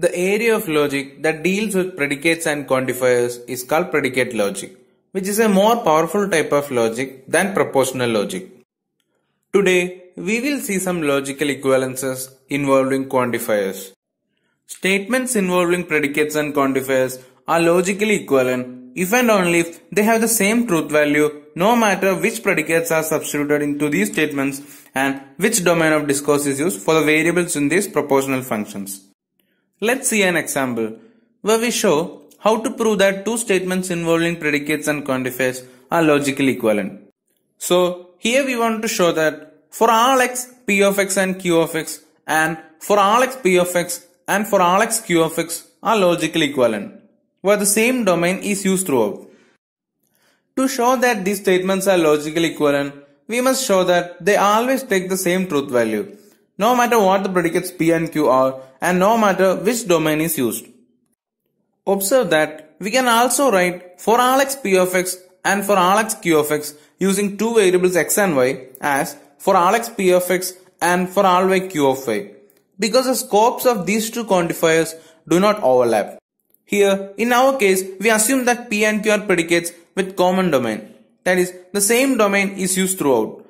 The area of logic that deals with predicates and quantifiers is called predicate logic, which is a more powerful type of logic than propositional logic. Today, we will see some logical equivalences involving quantifiers. Statements involving predicates and quantifiers are logically equivalent if and only if they have the same truth value no matter which predicates are substituted into these statements and which domain of discourse is used for the variables in these propositional functions. Let's see an example where we show how to prove that two statements involving predicates and quantifiers are logically equivalent. So here we want to show that for all x, p of x and q of x, and for all x, p of x and for all x, q of x are logically equivalent, where the same domain is used throughout. To show that these statements are logically equivalent, we must show that they always take the same truth value, no matter what the predicates p and q are and no matter which domain is used. Observe that we can also write for all x p of x and for all x q of x using two variables x and y as for all x p of x and for all y q of y, because the scopes of these two quantifiers do not overlap. Here, in our case, we assume that p and q are predicates with common domain. That is, the same domain is used throughout.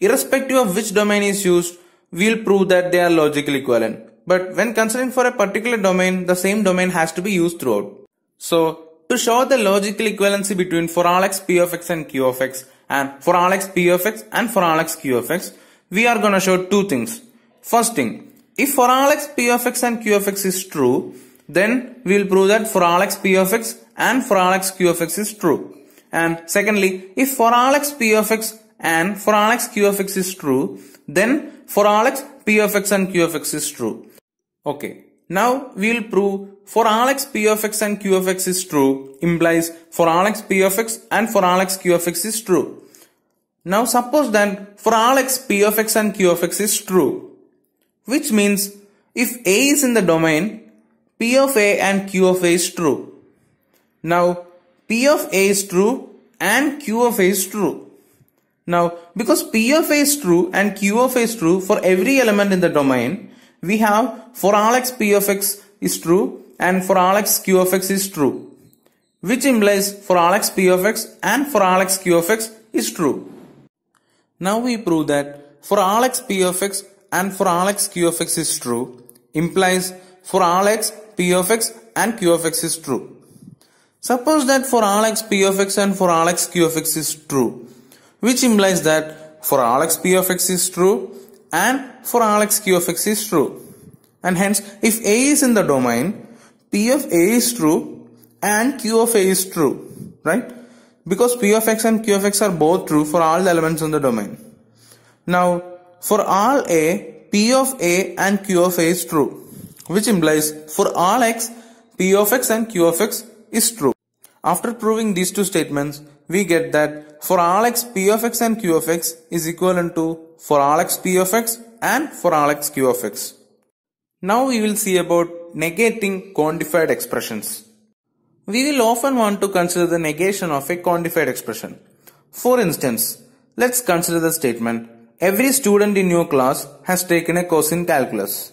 Irrespective of which domain is used, we will prove that they are logically equivalent. But when considering for a particular domain, the same domain has to be used throughout. So, to show the logical equivalency between for all x p of x and q of x and for all x p of x and for all x q of x, we are going to show two things. First thing, if for all x p of x and q of x is true, then we will prove that for all x p of x and for all x q of x is true. And secondly, if for all x p of x and for all x q of x is true, then for all x p of x and q of x is true. Okay, now we will prove for all x p of x and q of x is true implies for all x p of x and for all x q of x is true. Now suppose that for all x p of x and q of x is true, which means if A is in the domain, p of A and q of A is true. Now p of A is true and q of A is true. Now because p of A is true and q of A is true for every element in the domain, we have for all x p of x is true and for all x q of x is true, which implies for all x p of x and for all x q of x is true. Now we prove that for all x p of x and for all x q of x is true implies for all x p of x and q of x is true. Suppose that for all x p of x and for all x q of x is true, which implies that for all x p of x is true and for all x q of x is true. And hence, if A is in the domain, p of A is true and q of A is true, right? Because p of x and q of x are both true for all the elements in the domain. Now, for all A, p of A and q of A is true, which implies for all x, p of x and q of x is true. After proving these two statements, we get that for all x, p of x and q of x is equivalent to for all x, p of x and for all x, q of x. Now we will see about negating quantified expressions. We will often want to consider the negation of a quantified expression. For instance, let's consider the statement, every student in your class has taken a course in calculus.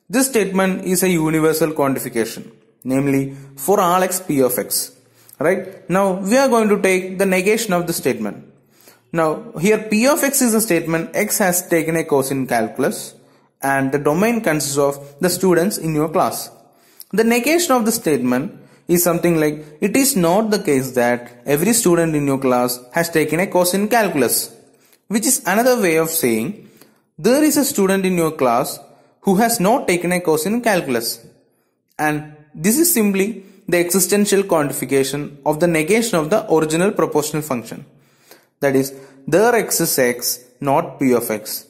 This statement is a universal quantification, namely for all x p of x. Right? Now we are going to take the negation of the statement. Now here p of x is a statement x has taken a course in calculus and the domain consists of the students in your class. The negation of the statement is something like it is not the case that every student in your class has taken a course in calculus, which is another way of saying there is a student in your class who has not taken a course in calculus, and this is simply the existential quantification of the negation of the original propositional function. That is, there exists x, not p of x.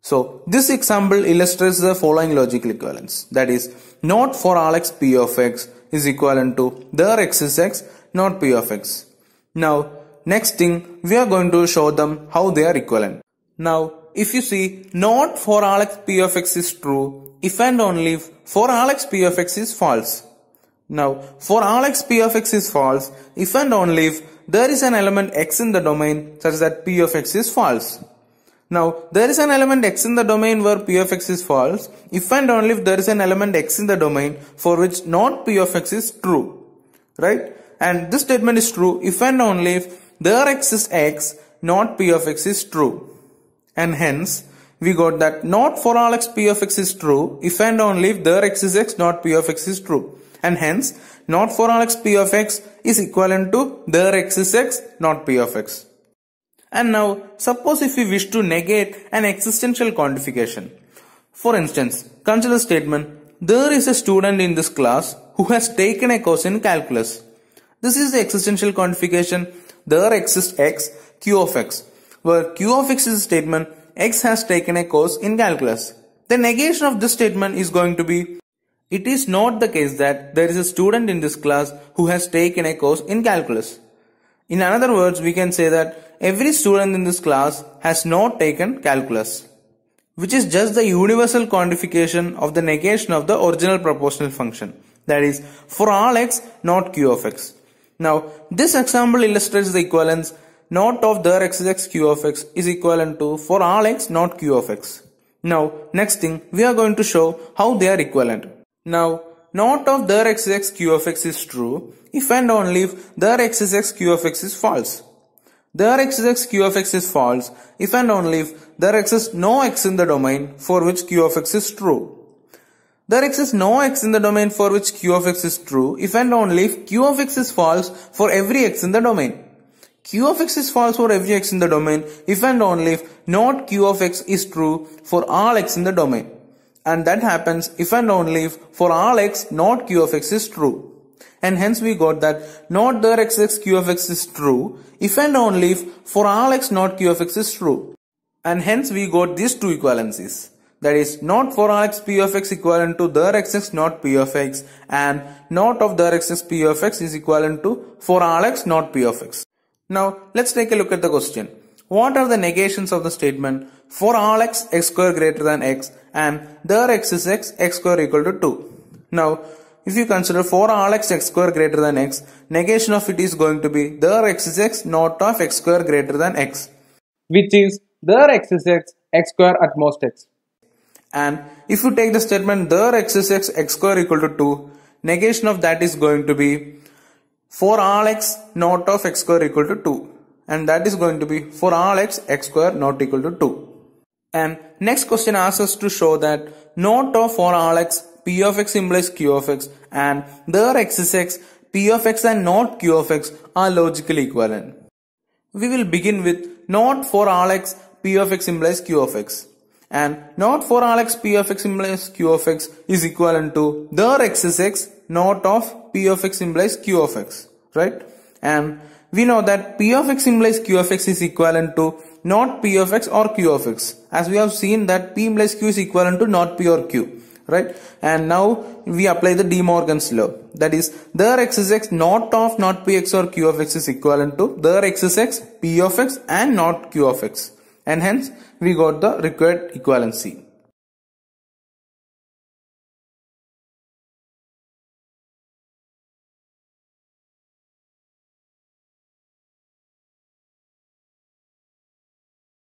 So this example illustrates the following logical equivalence. That is, not for all x p of x is equivalent to there exists x, not p of x. Now next thing, we are going to show them how they are equivalent. Now if you see, not for all x p of x is true if and only if for all x p of x is false. Now for all x p of x is false if and only if there is an element x in the domain such that p of x is false. Now, there is an element x in the domain where p of x is false if and only if there is an element x in the domain for which not p of x is true, right? And this statement is true if and only if there exists x, not p of x is true. And hence, we got that not for all x p of x is true if and only if there exists x, not p of x is true. And hence, not for all x p of x is equivalent to there exists x, not p of x. And now, suppose if we wish to negate an existential quantification. For instance, consider the statement, there is a student in this class who has taken a course in calculus. This is the existential quantification, there exists x, q of x, where q of x is a statement, x has taken a course in calculus. The negation of this statement is going to be, it is not the case that there is a student in this class who has taken a course in calculus. In other words, we can say that every student in this class has not taken calculus, which is just the universal quantification of the negation of the original propositional function. That is, for all x, not q of x. Now, this example illustrates the equivalence not of there exists x q of x is equivalent to for all x, not q of x. Now, next thing, we are going to show how they are equivalent. Now, not of there exists x q of x is true if and only if there exists x q of x is false. There exists x q of x is false if and only if there exists no x in the domain for which q of x is true. There exists no x in the domain for which q of x is true if and only if q of x is false for every x in the domain. Q of x is false for every x in the domain if and only if not q of x is true for all x in the domain. And that happens if and only if for all x not q of x is true. And hence we got that not there exists q of x is true if and only if for all x not q of x is true. And hence we got these two equivalencies. That is, not for all x p of x equivalent to there exists not p of x, and not of there exists p of x is equivalent to for all x not p of x. Now, let's take a look at the question. What are the negations of the statement for all x, x square greater than x, and there exists x, x square equal to 2? Now, if you consider for all x, x square greater than x, negation of it is going to be there exists x, not of x square greater than x, which is there exists x, x square at most x. And if you take the statement there exists x, x square equal to 2, negation of that is going to be for all x, not of x square equal to 2. And that is going to be for all x, x square not equal to 2. And next question asks us to show that not of for all x, p of x implies q of x, and there exists x, p of x and not q of x are logically equivalent. We will begin with not for all x, p of x implies q of x. And not for all x, p of x implies q of x is equivalent to there exists x, not of p of x implies q of x, right? And we know that p of x implies q of x is equivalent to not p of x or q of x, as we have seen that p implies q is equivalent to not p or q, right? And now we apply the De Morgan's law, that is, there exists x not of not px or q of x is equivalent to there exists x, p of x and not q of x, and hence we got the required equivalency.